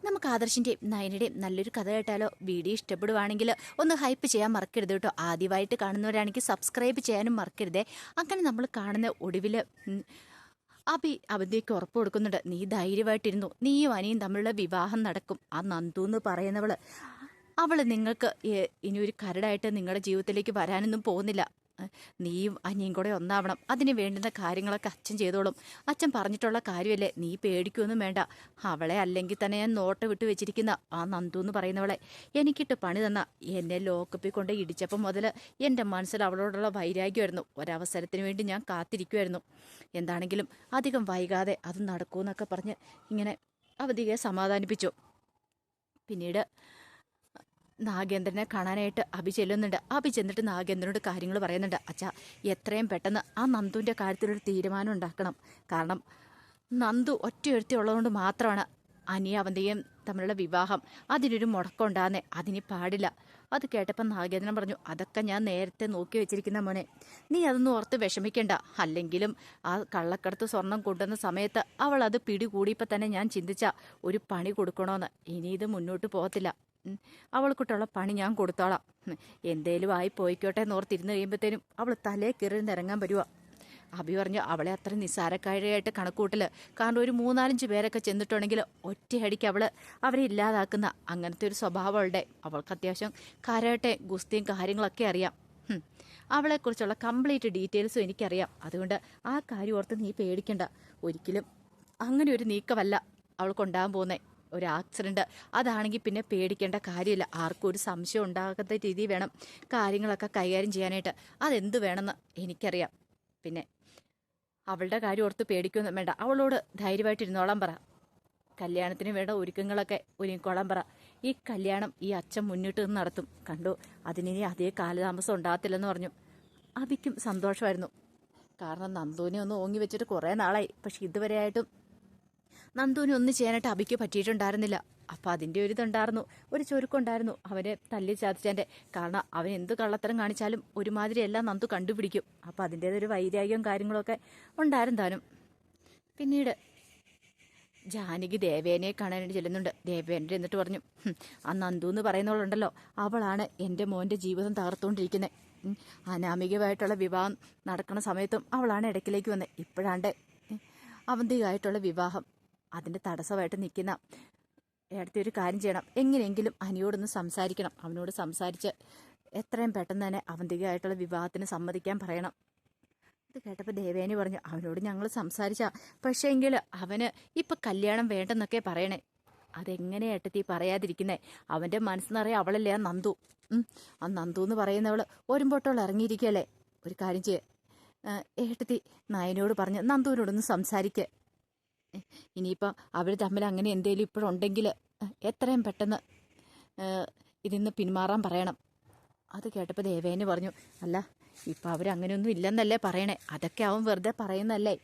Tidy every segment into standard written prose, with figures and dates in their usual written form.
നമുക്ക് ആദർശിൻ്റെയും നയനയുടെയും നല്ലൊരു കഥ കേട്ടാലോ? വീഡിയോ ഇഷ്ടപ്പെടുവാണെങ്കിൽ ഒന്ന് ഹൈപ്പ് ചെയ്യാൻ മറക്കരുത് കേട്ടോ. ആദ്യമായിട്ട് കാണുന്നവരാണെങ്കിൽ സബ്സ്ക്രൈബ് ചെയ്യാനും മറക്കരുതേ. അങ്ങനെ നമ്മൾ കാണുന്ന ഒടുവിൽ അവന്തിക്ക് ഉറപ്പ് കൊടുക്കുന്നുണ്ട്, നീ ധൈര്യമായിട്ടിരുന്നു, നീയും അനിയും തമ്മിലുള്ള വിവാഹം നടക്കും. ആ നന്ദു എന്ന് പറയുന്നവള് നിങ്ങൾക്ക് ഇനി ഒരു കരടായിട്ട് നിങ്ങളുടെ ജീവിതത്തിലേക്ക് വരാനൊന്നും പോകുന്നില്ല. നീയും അനിയും കൂടെ ഒന്നാവണം. അതിന് വേണ്ടുന്ന കാര്യങ്ങളൊക്കെ അച്ഛൻ ചെയ്തോളും. അച്ഛൻ പറഞ്ഞിട്ടുള്ള കാര്യമല്ലേ, നീ പേടിക്കൊന്നും വേണ്ട. അവളെ അല്ലെങ്കിൽ തന്നെ ഞാൻ നോട്ട വിട്ട് വെച്ചിരിക്കുന്ന ആ നന്ദു എന്ന് പറയുന്നവളെ എനിക്കിട്ട് പണി തന്ന എന്നെ ലോക്കപ്പിൽ കൊണ്ട് ഇടിച്ചപ്പം മുതൽ എൻ്റെ മനസ്സിൽ അവളോടുള്ള വൈരാഗ്യമായിരുന്നു. ഒരവസരത്തിന് വേണ്ടി ഞാൻ കാത്തിരിക്കുമായിരുന്നു. എന്താണെങ്കിലും അധികം വൈകാതെ അത് നടക്കൂന്നൊക്കെ പറഞ്ഞ് ഇങ്ങനെ അവധിയെ സമാധാനിപ്പിച്ചു. പിന്നീട് നാഗേന്ദ്രനെ കാണാനായിട്ട് അഭി ചെല്ലുന്നുണ്ട്. അഭി ചെന്നിട്ട് നാഗേന്ദ്രനോട് കാര്യങ്ങൾ പറയുന്നുണ്ട്. അച്ഛാ, എത്രയും പെട്ടെന്ന് ആ നന്ദുവിൻ്റെ കാര്യത്തിലൊരു തീരുമാനം ഉണ്ടാക്കണം. കാരണം നന്ദു ഒറ്റയൊരുത്തി ഉള്ളതുകൊണ്ട് മാത്രമാണ് അനിയാവന്തിയും തമ്മിലുള്ള വിവാഹം അതിനൊരു മുടക്കമുണ്ടാകുന്നേ. അതിന് പാടില്ല. അത് കേട്ടപ്പോൾ നാഗേന്ദ്രൻ പറഞ്ഞു, അതൊക്കെ ഞാൻ നേരത്തെ നോക്കി വെച്ചിരിക്കുന്ന മോനെ, നീ അതൊന്നും ഓർത്ത് വിഷമിക്കേണ്ട. അല്ലെങ്കിലും ആ കള്ളക്കടത്ത് സ്വർണം കൊണ്ടുവന്ന സമയത്ത് അവൾ അത് പിടികൂടിയപ്പോൾ തന്നെ ഞാൻ ചിന്തിച്ച ഒരു പണി കൊടുക്കണോന്ന്. ഇനി ഇത് മുന്നോട്ട് പോകത്തില്ല. അവൾക്കിട്ടുള്ള പണി ഞാൻ കൊടുത്തോളാം. എന്തേലും ആയി പോയിക്കോട്ടെ എന്നോർത്തിരുന്ന് കഴിയുമ്പോഴത്തേനും അവൾ തലേ കയറി ഇറങ്ങാൻ വരുക. അഭി പറഞ്ഞു, അവളെ അത്ര നിസ്സാരക്കാരിയായിട്ട് കണക്കൂട്ടല്. കാരണം ഒരു 3-4 പേരൊക്കെ ചെന്നിട്ടുണ്ടെങ്കിൽ ഒറ്റയടിക്ക് അവരെ ഇല്ലാതാക്കുന്ന അങ്ങനത്തെ ഒരു സ്വഭാവം അവളുടെ. അവൾക്ക് അത്യാവശ്യം കരാട്ടെ ഗുസ്തിയും കാര്യങ്ങളൊക്കെ അറിയാം. അവളെക്കുറിച്ചുള്ള കംപ്ലീറ്റ് ഡീറ്റെയിൽസും എനിക്കറിയാം. അതുകൊണ്ട് ആ കാര്യം ഓർത്ത് നീ പേടിക്കണ്ട. ഒരിക്കലും അങ്ങനെ ഒരു നീക്കമല്ല അവൾക്കുണ്ടാകാൻ പോകുന്നത്. ഒരു ആക്സിഡന്റ് അതാണെങ്കിൽ പിന്നെ പേടിക്കേണ്ട കാര്യമില്ല. ആർക്കും ഒരു സംശയം ഉണ്ടാകാത്ത രീതിയിൽ വേണം കാര്യങ്ങളൊക്കെ കൈകാര്യം ചെയ്യാനായിട്ട്. അതെന്ത് വേണമെന്ന് എനിക്കറിയാം. പിന്നെ അവളുടെ കാര്യം ഓർത്ത് പേടിക്കൊന്നും വേണ്ട. അവളോട് ധൈര്യമായിട്ടിരുന്നോളാൻ പറ. കല്യാണത്തിന് വേണ്ട ഒരുക്കങ്ങളൊക്കെ ഒരുങ്ങിക്കോളാൻ പറ. ഈ കല്യാണം ഈ അച്ഛൻ മുന്നിട്ട് നിന്ന് നടത്തും. കണ്ടു, അതിനി അതേ കാലതാമസം ഉണ്ടാകത്തില്ലെന്ന് പറഞ്ഞു. അഭിക്കും സന്തോഷമായിരുന്നു. കാരണം നന്ദുവിനെ ഒന്ന് ഓങ്ങി വെച്ചിട്ട് കുറേ നാളായി. പക്ഷെ ഇതുവരെയായിട്ടും നന്ദുവിനെ ഒന്നും ചെയ്യാനായിട്ട് അഭിക്ക് പറ്റിയിട്ടുണ്ടായിരുന്നില്ല. അപ്പം അതിൻ്റെ ഒരു ഇതുണ്ടായിരുന്നു, ഒരു ചുരുക്കമുണ്ടായിരുന്നു അവനെ തല്ലി ചാതിച്ചതിൻ്റെ. കാരണം അവൻ എന്ത് കള്ളത്തരം കാണിച്ചാലും ഒരുമാതിരി എല്ലാം നന്ദു കണ്ടുപിടിക്കും. അപ്പം അതിൻ്റേതൊരു വൈരാഗ്യവും കാര്യങ്ങളൊക്കെ ഉണ്ടായിരുന്നു താനും. പിന്നീട് ജാനകി ദേവേനെ കാണാനായിട്ട് ചെല്ലുന്നുണ്ട്. ദേവേൻ്റെ എന്നിട്ട് പറഞ്ഞു, ആ നന്ദു എന്ന് പറയുന്നവളുണ്ടല്ലോ, അവളാണ് എൻ്റെ മോൻ്റെ ജീവിതം തകർത്തുകൊണ്ടിരിക്കുന്നത്. അനാമികമായിട്ടുള്ള വിവാഹം നടക്കുന്ന സമയത്തും അവളാണ് ഇടയ്ക്കിലേക്ക് വന്നത്. ഇപ്പോഴാണ്ട് അവന്തികമായിട്ടുള്ള വിവാഹം അതിൻ്റെ തടസ്സമായിട്ട് നിൽക്കുന്ന ഏടത്തെ ഒരു കാര്യം ചെയ്യണം. എങ്ങനെയെങ്കിലും അനിയോടൊന്ന് സംസാരിക്കണം. അവനോട് സംസാരിച്ച് എത്രയും പെട്ടെന്ന് തന്നെ അവന്തികമായിട്ടുള്ള വിവാഹത്തിന് സമ്മതിക്കാൻ പറയണം. ഇത് കേട്ടപ്പോൾ ദേവേനി പറഞ്ഞു, അവനോട് ഞങ്ങൾ സംസാരിച്ചാ, പക്ഷേ എങ്കിൽ അവന് ഇപ്പം കല്യാണം വേണ്ടെന്നൊക്കെ പറയണേ. അതെങ്ങനെ ഏട്ടത്തി പറയാതിരിക്കുന്നേ? അവൻ്റെ മനസ്സിനറിയാം അവളല്ലേ ആ നന്ദു. ആ നന്ദു എന്ന് പറയുന്നവൾ ഒരുമ്പോട്ടോൾ ഇറങ്ങിയിരിക്കുകയല്ലേ. ഒരു കാര്യം ചെയ്യേ, ഏട്ടത്തി നയനോട് പറഞ്ഞ് നന്ദുവിനോടൊന്ന് സംസാരിക്കുക. ഇനിയിപ്പോൾ അവർ തമ്മിൽ അങ്ങനെ എന്തെങ്കിലും ഇപ്പോഴുണ്ടെങ്കിൽ എത്രയും പെട്ടെന്ന് ഇതിന്ന് പിന്മാറാൻ പറയണം. അത് കേട്ടപ്പോൾ ദേവേനെ പറഞ്ഞു, അല്ല ഇപ്പം അവരങ്ങനെയൊന്നും ഇല്ലെന്നല്ലേ പറയണേ. അതൊക്കെ അവൻ വെറുതെ പറയുന്നല്ലേ.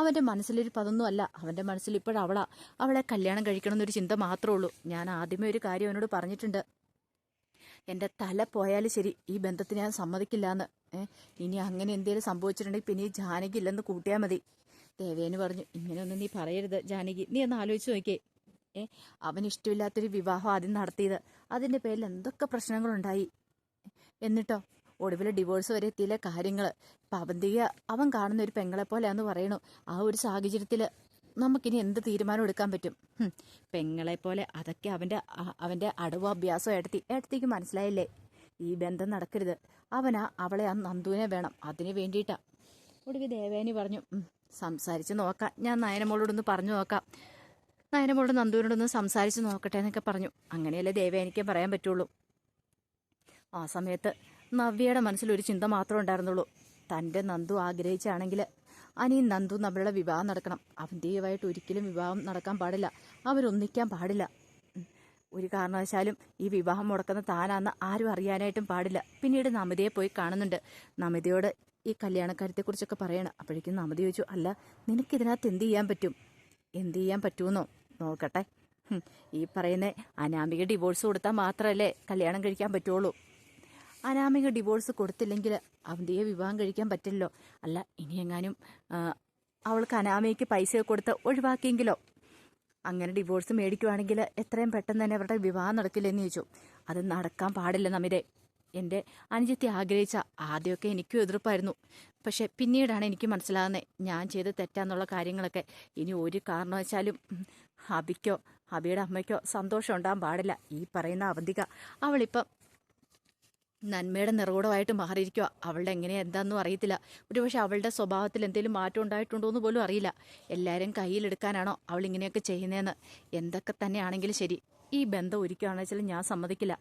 അവൻ്റെ മനസ്സിലൊരു പതൊന്നും അല്ല. അവൻ്റെ മനസ്സിൽ അവളെ കല്യാണം കഴിക്കണമെന്നൊരു ചിന്ത മാത്രമേ ഉള്ളൂ. ഞാൻ ആദ്യമേ ഒരു കാര്യം അവനോട് പറഞ്ഞിട്ടുണ്ട്, എൻ്റെ തല പോയാലും ശരി ഈ ബന്ധത്തിന് ഞാൻ സമ്മതിക്കില്ല എന്ന്. ഇനി അങ്ങനെ എന്തെങ്കിലും സംഭവിച്ചിട്ടുണ്ടെങ്കിൽ പിന്നെ ഈ ജാനകി ഇല്ലെന്ന് കൂട്ടിയാൽ മതി. ദേവേന് പറഞ്ഞു, ഇങ്ങനെയൊന്നും നീ പറയരുത് ജാനകി, നീ ഒന്ന് ആലോചിച്ച് നോക്കിയേ. അവന് ഇഷ്ടമില്ലാത്തൊരു വിവാഹം ആദ്യം നടത്തിയത്, അതിൻ്റെ പേരിൽ എന്തൊക്കെ പ്രശ്നങ്ങളുണ്ടായി. എന്നിട്ടോ ഒടുവിൽ ഡിവോഴ്സ് വരെ എത്തിയില്ല കാര്യങ്ങൾ. അവന്തിക അവൻ കാണുന്ന ഒരു പെങ്ങളെ പോലെയാന്ന് പറയണു. ആ ഒരു സാഹചര്യത്തിൽ നമുക്കിനി എന്ത് തീരുമാനം എടുക്കാൻ പറ്റും? പെങ്ങളെ പോലെ അതൊക്കെ അവൻ്റെ അടവ് അഭ്യാസം ഏടത്തിക്ക് മനസ്സിലായില്ലേ. ഈ ബന്ധം നടക്കരുത്. അവളെ ആ നന്ദുവിനെ വേണം. അതിന് വേണ്ടിയിട്ടാ. ഒടുവിൽ ദേവേനി പറഞ്ഞു, സംസാരിച്ച് നോക്കാം, ഞാൻ നയനമോളോടൊന്ന് പറഞ്ഞു നോക്കാം. നയനമോളോട് നന്ദുവിനോടൊന്ന് സംസാരിച്ച് നോക്കട്ടെ എന്നൊക്കെ പറഞ്ഞു. അങ്ങനെയല്ലേ ദേവേനിക്ക് പറയാൻ പറ്റുള്ളൂ. ആ സമയത്ത് നവ്യയുടെ മനസ്സിലൊരു ചിന്ത മാത്രമേ ഉണ്ടായിരുന്നുള്ളൂ. തൻ്റെ നന്ദു ആഗ്രഹിച്ചാണെങ്കിൽ അനിയും നന്ദു നമ്മളുടെ വിവാഹം നടക്കണം. അവന്തിയുമായിട്ട് ഒരിക്കലും വിവാഹം നടക്കാൻ പാടില്ല. അവരൊന്നിക്കാൻ പാടില്ല. ഒരു കാരണവശാലും ഈ വിവാഹം മുടക്കുന്ന താനാന്ന് ആരും അറിയാനായിട്ടും പാടില്ല. പിന്നീട് നമിതയെ പോയി കാണുന്നുണ്ട്. നമിതയോട് ഈ കല്യാണക്കാര്യത്തെക്കുറിച്ചൊക്കെ പറയണം. അപ്പോഴേക്കും നമിത ചോദിച്ചു, അല്ല നിനക്കിതിനകത്ത് എന്ത് ചെയ്യാൻ പറ്റും? എന്ത് ചെയ്യാൻ പറ്റുമെന്നോ നോക്കട്ടെ. ഈ പറയുന്ന അനാമിക ഡിവോഴ്സ് കൊടുത്താൽ മാത്രമല്ലേ കല്യാണം കഴിക്കാൻ പറ്റുള്ളൂ. അനാമിക ഡിവോഴ്സ് കൊടുത്തില്ലെങ്കിൽ അവന്തിയെ വിവാഹം കഴിക്കാൻ പറ്റില്ലല്ലോ. അല്ല ഇനിയെങ്ങാനും അവൾക്ക് അനാമികയ്ക്ക് പൈസ കൊടുത്ത് ഒഴിവാക്കിയെങ്കിലോ? അങ്ങനെ ഡിവോഴ്സ് മേടിക്കുവാണെങ്കിൽ എത്രയും പെട്ടെന്ന് തന്നെ അവരുടെ വിവാഹം നടക്കില്ലെന്ന് ചോദിച്ചു. അത് നടക്കാൻ പാടില്ല നമിതേ. എൻ്റെ അനുജത്തി ആഗ്രഹിച്ച ആദ്യമൊക്കെ എനിക്കും എതിർപ്പായിരുന്നു. പക്ഷെ പിന്നീടാണ് എനിക്ക് മനസ്സിലാകുന്നത് ഞാൻ ചെയ്ത് തെറ്റാന്നുള്ള കാര്യങ്ങളൊക്കെ. ഇനി ഒരു കാരണവശാലും ഹബിക്കോ ഹബിയുടെ അമ്മയ്ക്കോ സന്തോഷം ഉണ്ടാകാൻ പാടില്ല. ഈ പറയുന്ന അവന്തിക അവളിപ്പം നന്മയുടെ നിറകൂടമായിട്ട് മാറിയിരിക്കുക. അവളുടെ എങ്ങനെയാ എന്താണെന്നും അറിയത്തില്ല. ഒരുപക്ഷെ അവളുടെ സ്വഭാവത്തിൽ എന്തെങ്കിലും മാറ്റം ഉണ്ടായിട്ടുണ്ടോ എന്ന് പോലും അറിയില്ല. എല്ലാവരും കയ്യിലെടുക്കാനാണോ അവൾ ഇങ്ങനെയൊക്കെ ചെയ്യുന്നതെന്ന്. എന്തൊക്കെ തന്നെയാണെങ്കിലും ശരി, ഈ ബന്ധം ഒരിക്കുകയാണെന്ന് വെച്ചാൽ ഞാൻ സമ്മതിക്കില്ല.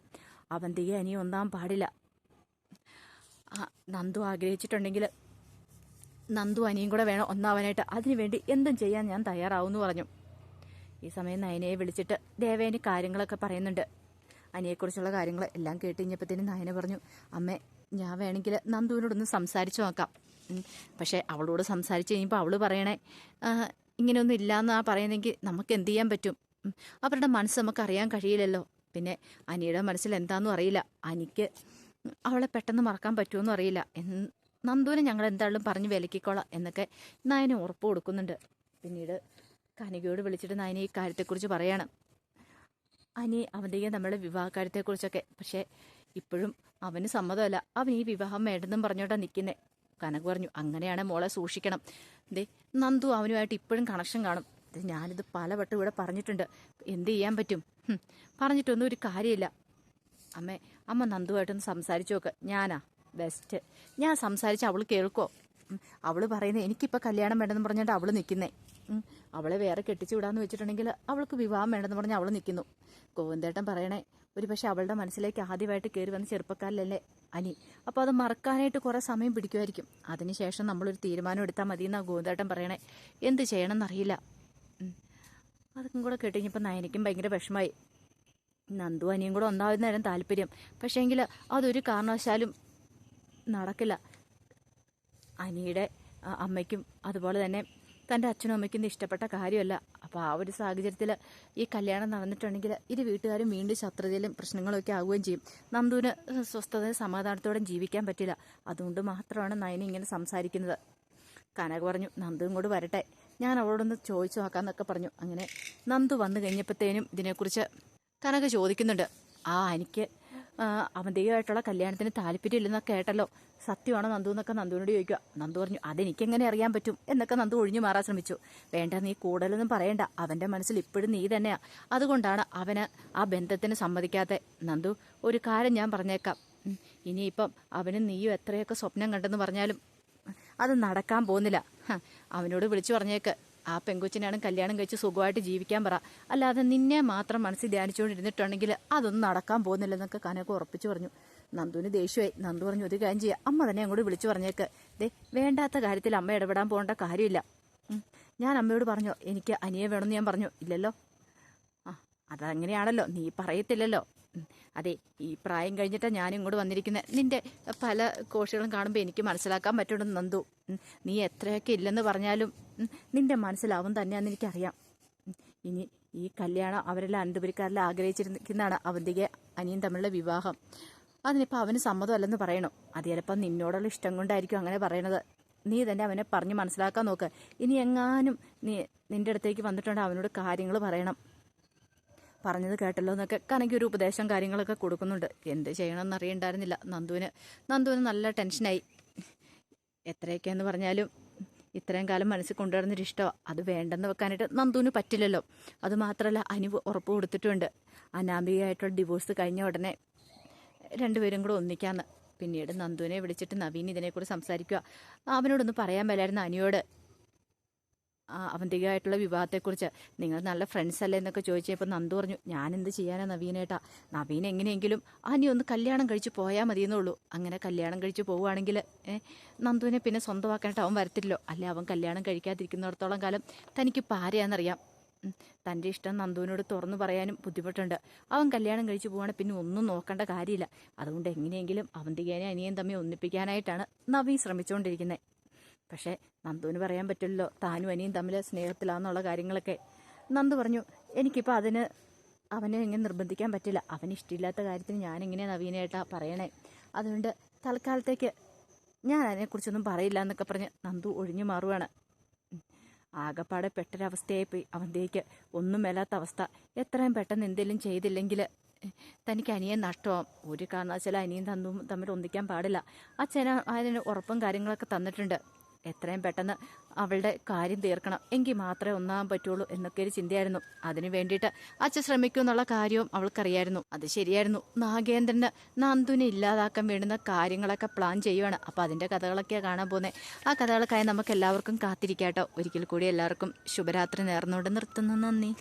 അവന്തിക ഇനി ഒന്നാൻ പാടില്ല. നന്ദു ആഗ്രഹിച്ചിട്ടുണ്ടെങ്കിൽ നന്ദു അനിയും കൂടെ വേണം ഒന്നാവാനായിട്ട്. അതിനുവേണ്ടി എന്തും ചെയ്യാൻ ഞാൻ തയ്യാറാവുമെന്ന് പറഞ്ഞു. ഈ സമയം നയനയെ വിളിച്ചിട്ട് ദേവേനി കാര്യങ്ങളൊക്കെ പറയുന്നുണ്ട്. അനിയെക്കുറിച്ചുള്ള കാര്യങ്ങൾ എല്ലാം കേട്ട് കഴിഞ്ഞപ്പോഴത്തേനും നയന പറഞ്ഞു, അമ്മേ ഞാൻ വേണമെങ്കിൽ നന്ദുവിനോടൊന്ന് സംസാരിച്ചു നോക്കാം. പക്ഷേ അവളോട് സംസാരിച്ച് കഴിയുമ്പോൾ അവൾ പറയണേ ഇങ്ങനെയൊന്നും ഇല്ലയെന്നാ പറയുന്നെങ്കിൽ നമുക്ക് എന്ത് ചെയ്യാൻ പറ്റും? അവരുടെ മനസ്സ് നമുക്ക് അറിയാൻ കഴിയില്ലല്ലോ. പിന്നെ അനിയുടെ മനസ്സിൽ എന്താണെന്നും അറിയില്ല. അനിക്ക് അവളെ പെട്ടെന്ന് മറക്കാൻ പറ്റുമെന്നും അറിയില്ല. നന്ദുവിനെ ഞങ്ങൾ എന്തായാലും പറഞ്ഞ് വിലക്കിക്കോളാം എന്നൊക്കെ നയന ഉറപ്പ് കൊടുക്കുന്നുണ്ട്. പിന്നീട് കനികയോട് വിളിച്ചിട്ട് നയന ഈ കാര്യത്തെക്കുറിച്ച് പറയാണ്. അനി അവന്തിക നമ്മളുടെ വിവാഹകാര്യത്തെക്കുറിച്ചൊക്കെ. പക്ഷേ ഇപ്പോഴും അവന് സമ്മതമല്ല. അവൻ ഈ വിവാഹം വേണ്ടെന്നും പറഞ്ഞോട്ടാണ് നിൽക്കുന്നത്. കനക പറഞ്ഞു, അങ്ങനെയാണ് മോളെ സൂക്ഷിക്കണം. ദേ നന്ദു അവനുമായിട്ട് ഇപ്പോഴും കണക്ഷൻ കാണും. ഞാനിത് പലവട്ടം ഇവിടെ പറഞ്ഞിട്ടുണ്ട്. എന്ത് ചെയ്യാൻ പറ്റും? പറഞ്ഞിട്ടൊന്നും ഒരു കാര്യമില്ല. അമ്മ നന്ദുവായിട്ടൊന്ന് സംസാരിച്ചു നോക്ക്. ഞാനാ ബെസ്റ്റ്. ഞാൻ സംസാരിച്ച് അവൾ കേൾക്കോ? അവൾ പറയുന്നത് എനിക്കിപ്പോൾ കല്യാണം വേണ്ടെന്ന് പറഞ്ഞിട്ട് അവൾ നിൽക്കുന്നേ. അവളെ വേറെ കെട്ടിച്ചു വിടാന്ന് വെച്ചിട്ടുണ്ടെങ്കിൽ അവൾക്ക് വിവാഹം വേണ്ടെന്ന് പറഞ്ഞ് അവൾ നിൽക്കുന്നു. ഗോവിന്ദേട്ടൻ പറയണേ ഒരു പക്ഷെ അവളുടെ മനസ്സിലേക്ക് ആദ്യമായിട്ട് കയറി വന്ന ചെറുപ്പക്കാരിലല്ലേ അനി. അപ്പോൾ അത് മറക്കാനായിട്ട് കുറേ സമയം പിടിക്കുമായിരിക്കും. അതിനുശേഷം നമ്മളൊരു തീരുമാനം എടുത്താൽ മതി എന്നാണ് ഗോവിന്ദേട്ടൻ പറയണേ. എന്ത് ചെയ്യണമെന്നറിയില്ല. അതൊക്കെ കൂടെ കേട്ടുകഴിഞ്ഞപ്പോൾ നയനിക്കും ഭയങ്കര വിഷമായി. നന്ദു അനിയും കൂടെ ഒന്നാവുന്നേരം താല്പര്യം. പക്ഷേങ്കിൽ അതൊരു കാരണവശാലും നടക്കില്ല. അനിയുടെ അമ്മയ്ക്കും അതുപോലെ തന്നെ തൻ്റെ അച്ഛനും അമ്മയ്ക്കും ഇഷ്ടപ്പെട്ട കാര്യമല്ല. അപ്പോൾ ആ ഒരു സാഹചര്യത്തിൽ ഈ കല്യാണം നടന്നിട്ടുണ്ടെങ്കിൽ ഇരു വീട്ടുകാരും വീണ്ടും ശത്രുതയിലും പ്രശ്നങ്ങളൊക്കെ ആവുകയും ചെയ്യും. നന്ദുവിന് സ്വസ്ഥതയും സമാധാനത്തോടെ ജീവിക്കാൻ പറ്റില്ല. അതുകൊണ്ട് മാത്രമാണ് നയനി ഇങ്ങനെ സംസാരിക്കുന്നത്. കനക പറഞ്ഞു, നന്ദു ഇങ്ങോട്ട് വരട്ടെ, ഞാൻ അവളോടൊന്ന് ചോദിച്ചു നോക്കാമെന്നൊക്കെ പറഞ്ഞു. അങ്ങനെ നന്ദു വന്നു കഴിഞ്ഞപ്പോഴത്തേനും ഇതിനെക്കുറിച്ച് കനക ചോദിക്കുന്നുണ്ട്. എനിക്ക് അവന്തികമായിട്ടുള്ള കല്യാണത്തിന് താല്പര്യമില്ലെന്നൊക്കെ കേട്ടല്ലോ, സത്യമാണോ നന്ദു എന്നൊക്കെ നന്ദുവിനോട് ചോദിക്കുക. നന്ദു പറഞ്ഞു, അതെനിക്കെങ്ങനെ അറിയാൻ പറ്റും എന്നൊക്കെ നന്ദു ഒഴിഞ്ഞു മാറാൻ ശ്രമിച്ചു. വേണ്ട, നീ കൂടുതലൊന്നും പറയണ്ട. അവൻ്റെ മനസ്സിൽ ഇപ്പോഴും നീ തന്നെയാ. അതുകൊണ്ടാണ് അവന് ആ ബന്ധത്തിന് സമ്മതിക്കാതെ. നന്ദു, ഒരു കാര്യം ഞാൻ പറഞ്ഞേക്കാം. ഇനിയിപ്പം അവനും നീയും എത്രയൊക്കെ സ്വപ്നം കണ്ടെന്ന് പറഞ്ഞാലും അത് നടക്കാൻ പോകുന്നില്ല. അവനോട് വിളിച്ചു പറഞ്ഞേക്ക്, ആ പെങ്കൊച്ചിനാണ് കല്യാണം കഴിച്ച് സുഖമായിട്ട് ജീവിക്കാൻ പറ. അല്ലാതെ നിന്നെ മാത്രം മനസ്സിൽ ധ്യാനിച്ചുകൊണ്ടിരുന്നിട്ടുണ്ടെങ്കിൽ അതൊന്നും നടക്കാൻ പോകുന്നില്ലെന്നൊക്കെ കനക ഉറപ്പിച്ചു പറഞ്ഞു. നന്ദുവിന് ദേഷ്യമായി. നന്ദു പറഞ്ഞു, ഒരു കാര്യം ചെയ്യുക, അമ്മ തന്നെ അങ്ങോട്ട് വിളിച്ചു പറഞ്ഞേക്ക്. വേണ്ടാത്ത കാര്യത്തിൽ അമ്മ ഇടപെടാൻ പോകേണ്ട കാര്യമില്ല. ഞാൻ അമ്മയോട് പറഞ്ഞോ എനിക്ക് അനിയെ വേണമെന്ന് ഞാൻ പറഞ്ഞു? ഇല്ലല്ലോ. അതങ്ങനെയാണല്ലോ, നീ പറയത്തില്ലല്ലോ. അതെ, ഈ പ്രായം കഴിഞ്ഞിട്ടാണ് ഞാനും ഇങ്ങോട്ട് വന്നിരിക്കുന്നത്. നിന്റെ പല കോഴ്സുകളും കാണുമ്പോൾ എനിക്ക് മനസ്സിലാക്കാൻ പറ്റുന്നുണ്ട് നന്ദു. നീ എത്രയൊക്കെ ഇല്ലെന്ന് പറഞ്ഞാലും നിന്റെ മനസ്സിലാവും തന്നെയാണെന്ന് എനിക്കറിയാം. ഇനി ഈ കല്യാണം അവരെല്ലാം അനന്തപുരിക്കാരെല്ലാം ആഗ്രഹിച്ചിരിക്കുന്നതാണ് അവന്തിക അനിയും തമ്മിലുള്ള വിവാഹം. അതിനിപ്പോൾ അവന് സമ്മതമല്ലെന്ന് പറയണോ? അത് ചിലപ്പോൾ നിന്നോടുള്ള ഇഷ്ടം കൊണ്ടായിരിക്കും അങ്ങനെ പറയണത്. നീ തന്നെ അവനെ പറഞ്ഞ് മനസ്സിലാക്കാൻ നോക്ക്. ഇനി എങ്ങാനും നിന്റെ അടുത്തേക്ക് വന്നിട്ടുണ്ടെങ്കിൽ അവനോട് കാര്യങ്ങൾ പറയണം. പറഞ്ഞത് കേട്ടല്ലോ എന്നൊക്കെ കനയ്ക്ക് ഒരു ഉപദേശം കാര്യങ്ങളൊക്കെ കൊടുക്കുന്നുണ്ട്. എന്ത് ചെയ്യണമെന്ന് അറിയണ്ടായിരുന്നില്ല നന്ദുവിന് നല്ല ടെൻഷനായി. എത്രയൊക്കെയെന്ന് പറഞ്ഞാലും ഇത്രയും കാലം മനസ്സിൽ കൊണ്ടുവരുന്നൊരു ഇഷ്ടമാണ്. അത് വേണ്ടെന്ന് വെക്കാനായിട്ട് നന്ദുവിന് പറ്റില്ലല്ലോ. അതുമാത്രമല്ല അനിവ് ഉറപ്പ് കൊടുത്തിട്ടുണ്ട്, അനാമികയായിട്ടുള്ള ഡിവോഴ്സ് കഴിഞ്ഞ ഉടനെ രണ്ടുപേരും കൂടെ ഒന്നിക്കാന്ന്. പിന്നീട് നന്ദുവിനെ വിളിച്ചിട്ട് നവീൻ ഇതിനെക്കുറിച്ച് സംസാരിക്കുക. അവനോടൊന്ന് പറയാൻ മേലായിരുന്നു അനിയോട് അവന്തികയായിട്ടുള്ള വിവാഹത്തെക്കുറിച്ച്. നിങ്ങൾ നല്ല ഫ്രണ്ട്സ് അല്ലേ എന്നൊക്കെ ചോദിച്ചപ്പോൾ നന്ദു പറഞ്ഞു, ഞാനെന്ത് ചെയ്യാനാ നവീനേട്ടാ? നവീൻ എങ്ങനെയെങ്കിലും അനി ഒന്ന് കല്യാണം കഴിച്ച് പോയാൽ മതിയെന്നുള്ളൂ. അങ്ങനെ കല്യാണം കഴിച്ച് പോവുകയാണെങ്കിൽ നന്ദുവിനെ പിന്നെ സ്വന്തമാക്കാനായിട്ട് അവൻ വരത്തില്ലോ. അല്ലെ അവൻ കല്യാണം കഴിക്കാതിരിക്കുന്നിടത്തോളം കാലം തനിക്ക് പാരയാണെന്നറിയാം. തൻ്റെ ഇഷ്ടം നന്ദുവിനോട് തുറന്നു പറയാനും ബുദ്ധിമുട്ടുണ്ട്. അവൻ കല്യാണം കഴിച്ച് പോവുകയാണെങ്കിൽ പിന്നെ ഒന്നും നോക്കേണ്ട കാര്യമില്ല. അതുകൊണ്ട് എങ്ങനെയെങ്കിലും അവന്തികേനെ അനിയൻ തമ്മിൽ ഒന്നിപ്പിക്കാനായിട്ടാണ് നവീൻ ശ്രമിച്ചുകൊണ്ടിരിക്കുന്നത്. പക്ഷേ നന്ദുവിന് പറയാൻ പറ്റില്ലല്ലോ താനും അനിയും തമ്മിൽ സ്നേഹത്തിലാന്നുള്ള കാര്യങ്ങളൊക്കെ. നന്ദു പറഞ്ഞു, എനിക്കിപ്പോൾ അവനെ ഇങ്ങനെ നിർബന്ധിക്കാൻ പറ്റില്ല. അവന് ഇഷ്ടമില്ലാത്ത കാര്യത്തിന് ഞാനെങ്ങനെയാണ് നവീനായിട്ടാ പറയണേ? അതുകൊണ്ട് തൽക്കാലത്തേക്ക് ഞാൻ അതിനെക്കുറിച്ചൊന്നും പറയില്ല എന്നൊക്കെ പറഞ്ഞ് നന്ദു ഒഴിഞ്ഞു മാറുവാണ്. ആകപ്പാടെ പെട്ടൊരവസ്ഥയായി പോയി അവന്തേക്ക്. ഒന്നും മേലാത്ത അവസ്ഥ. എത്രയും പെട്ടെന്ന് എന്തെങ്കിലും ചെയ്തില്ലെങ്കിൽ തനിക്ക് അനിയൻ നഷ്ടമാവും. ഒരു കാരണവശാലും അനിയൻ തമ്മിൽ ഒന്നിക്കാൻ പാടില്ല. അച്ഛന് അതിന് ഉറപ്പും കാര്യങ്ങളൊക്കെ തന്നിട്ടുണ്ട്. എത്രയും പെട്ടെന്ന് അവളുടെ കാര്യം തീർക്കണം, എങ്കിൽ മാത്രമേ ഒന്നാകാൻ പറ്റുള്ളൂ എന്നൊക്കെ ഒരു ചിന്തയായിരുന്നു. അതിനു വേണ്ടിയിട്ട് അച്ഛൻ ശ്രമിക്കും എന്നുള്ള കാര്യവും അവൾക്കറിയായിരുന്നു. അത് ശരിയായിരുന്നു. നാഗേന്ദ്രന് നന്ദുവിനെ ഇല്ലാതാക്കാൻ വേണ്ടുന്ന കാര്യങ്ങളൊക്കെ പ്ലാൻ ചെയ്യുവാണ്. അപ്പോൾ അതിൻ്റെ കഥകളൊക്കെയാണ് കാണാൻ പോകുന്നത്. ആ കഥകൾക്കായി നമുക്ക് എല്ലാവർക്കും കാത്തിരിക്കാട്ടോ. ഒരിക്കൽ കൂടി എല്ലാവർക്കും ശുഭരാത്രി നേർന്നുകൊണ്ട് നിർത്തുന്നു. നന്ദി.